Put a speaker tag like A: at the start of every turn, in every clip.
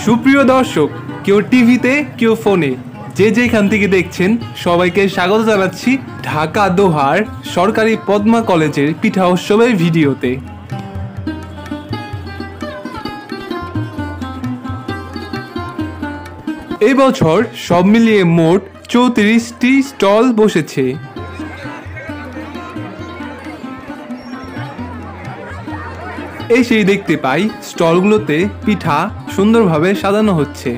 A: সুপ্রিয় দর্শক, কেউ টিভিতে কেউ ফোনে, যে যেখান থেকে দেখছেন সবাইকে স্বাগত জানাচ্ছি ঢাকা দোহার সরকারি পদ্মা কলেজের পিঠা উৎসবের ভিডিওতে। এই বছর সব মিলিয়ে মোট 34টি স্টল বসেছে। এই সেই দেখতে পাই স্টলগুলোতে পিঠা সুন্দরভাবে সাজানো হচ্ছে।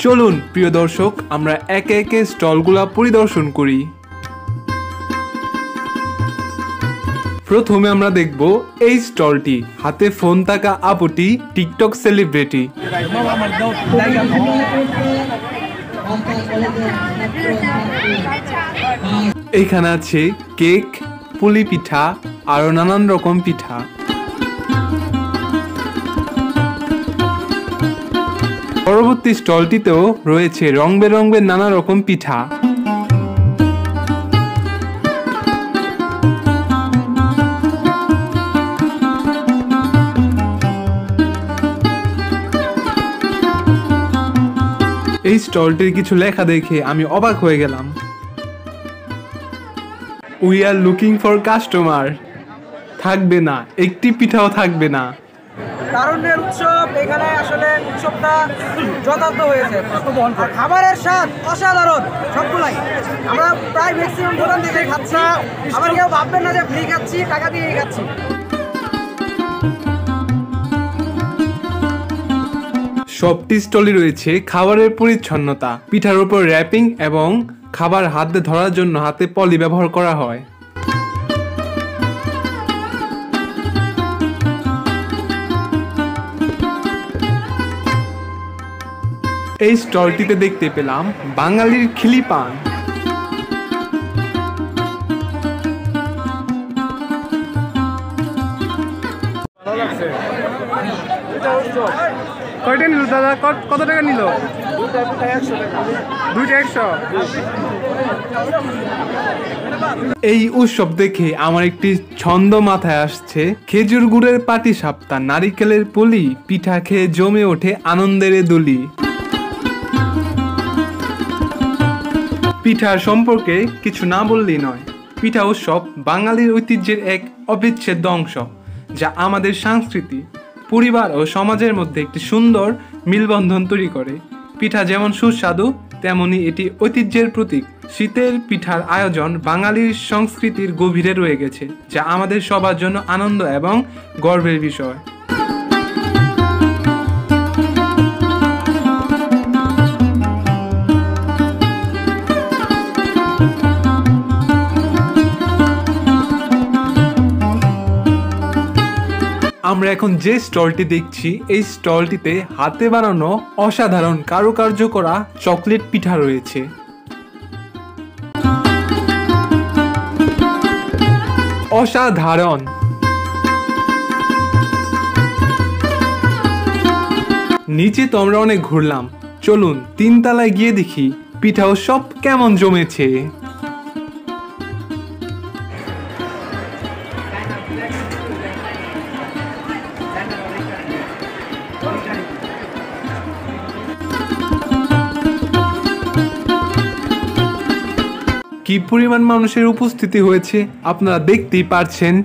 A: চলুন প্রিয় দর্শক, আমরা একে একে স্টলগুলা পরিদর্শন করি। প্রথমে আমরা দেখব এই স্টলটি, হাতে ফোন থাকা আপুটি টিকটক সেলিব্রিটি। এখানে আছে কেক, পুলি পিঠা আরো নানান রকম পিঠা। পরবর্তী স্টলটিতেও রয়েছে রং বেরঙের নানা রকম পিঠা। এই স্টলটির কিছু লেখা দেখে আমি অবাক হয়ে গেলাম। We are looking for customer. থাকবে না, একটি পিঠাও থাকবে না।
B: তারুণ্যের উৎসব, এখানে আসলে উৎসবটা যথার্থ হয়েছে। খাবারের স্বাদ অসাধারণ সবগুলাই। আমরা প্রায় ম্যাক্সিমাম দোকান থেকে খাচ্ছি, আবার কেউ ভাববেন না যে ফ্রি খাচ্ছি, টাকা দিয়েই খাচ্ছি।
A: সবটি স্টলে রয়েছে খাবারের পরিচ্ছন্নতা। পিঠার উপর র্যাপিং এবং খাবার হাতে ধরার জন্য হাতে পলি ব্যবহার করা হয়। এই স্টলটিতে দেখতে পেলাম বাঙালির খিলি পান। কয়টা নিল দাদা? কত টাকা নিল? 200। এই উৎসব দেখে আমার একটি ছন্দ মাথায় আসছে। খেজুর গুড়ের পাটি সাপ্তা, নারিকেলের পুলি, পিঠা খেয়ে জমে ওঠে আনন্দের দুলি। পিঠার সম্পর্কে কিছু না বললেই নয়। পিঠা উৎসব বাঙালির ঐতিহ্যের এক অবিচ্ছেদ্য অংশ, যা আমাদের সংস্কৃতি, পরিবার ও সমাজের মধ্যে একটি সুন্দর মিলবন্ধন তৈরি করে। পিঠা যেমন সুস্বাদু, তেমনি এটি ঐতিহ্যের প্রতীক। শীতের পিঠার আয়োজন বাঙালির সংস্কৃতির গভীরে রয়ে গেছে, যা আমাদের সবার জন্য আনন্দ এবং গর্বের বিষয়। আমরা এখন যে স্টলটি দেখছি, এই স্টলটিতে হাতে বানানো অসাধারণ কারুকার্য করা চকলেট পিঠা রয়েছে। অসাধারণ। নিচে তো আমরা অনেক ঘুরলাম, চলুন 3 তলায় গিয়ে দেখি পিঠাও সব কেমন জমেছে। কি পরিমাণ মানুষের উপস্থিতি হয়েছে আপনারা দেখতেই পারছেন।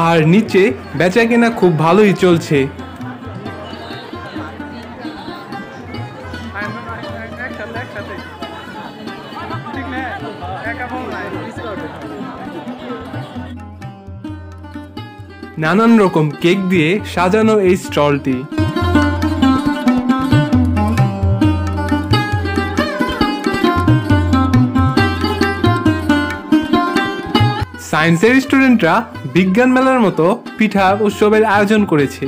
A: আর নিচে বেচাকেনা খুব ভালোই চলছে। নানান রকম কেক দিয়ে সাজানো এই স্টলটি। সায়েন্সের স্টুডেন্টরা বিজ্ঞান মেলার মতো পিঠা উৎসবের আয়োজন করেছে।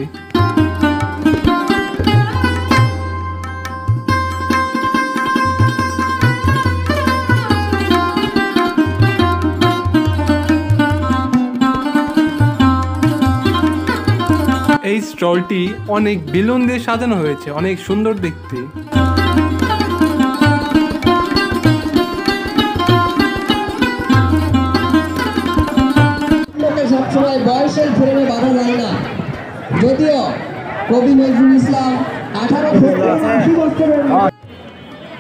A: এই স্টলটি অনেক বেলুন দিয়ে সাজানো হয়েছে, অনেক সুন্দর দেখতে।
C: সবসময় বয়সের ফ্রেমে বাধা যায় না, যদিও কবি নজরুল ইসলাম 18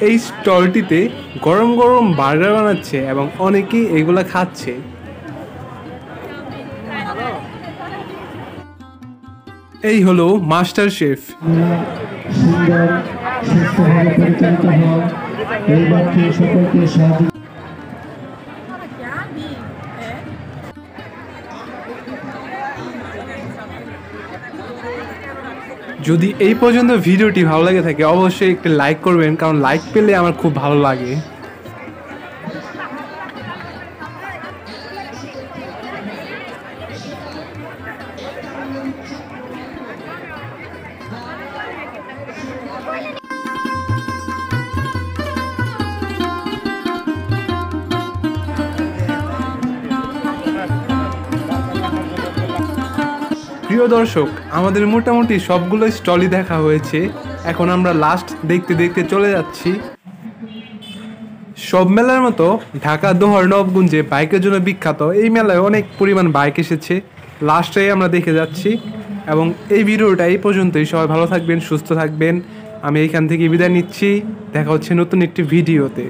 A: এই স্টলটিতে গরম গরম বার্গার বানাচ্ছে এবং অনেকেই এগুলা খাচ্ছে। এই হলো মাস্টার শেফ।
C: সুন্দর সুস্থভাবে পরিচালিত হন এই লক্ষ্যে সকলকে সাহায্য।
A: যদি এই পর্যন্ত ভিডিওটি ভালো লাগে থাকে অবশ্যই একটি লাইক করবেন, কারণ লাইক পেলে আমার খুব ভালো লাগে। প্রিয় দর্শক, আমাদের মোটামুটি সবগুলো স্টলই দেখা হয়েছে। এখন আমরা লাস্ট দেখতে দেখতে চলে যাচ্ছি। সব মেলার মতো ঢাকা দোহার নবগঞ্জে বাইকের জন্য বিখ্যাত, এই মেলায় অনেক পরিমাণ বাইক এসেছে। লাস্টে আমরা দেখে যাচ্ছি এবং এই ভিডিওটা এই পর্যন্তই। সবাই ভালো থাকবেন, সুস্থ থাকবেন। আমি এখান থেকে বিদায় নিচ্ছি। দেখা হচ্ছে নতুন একটি ভিডিওতে।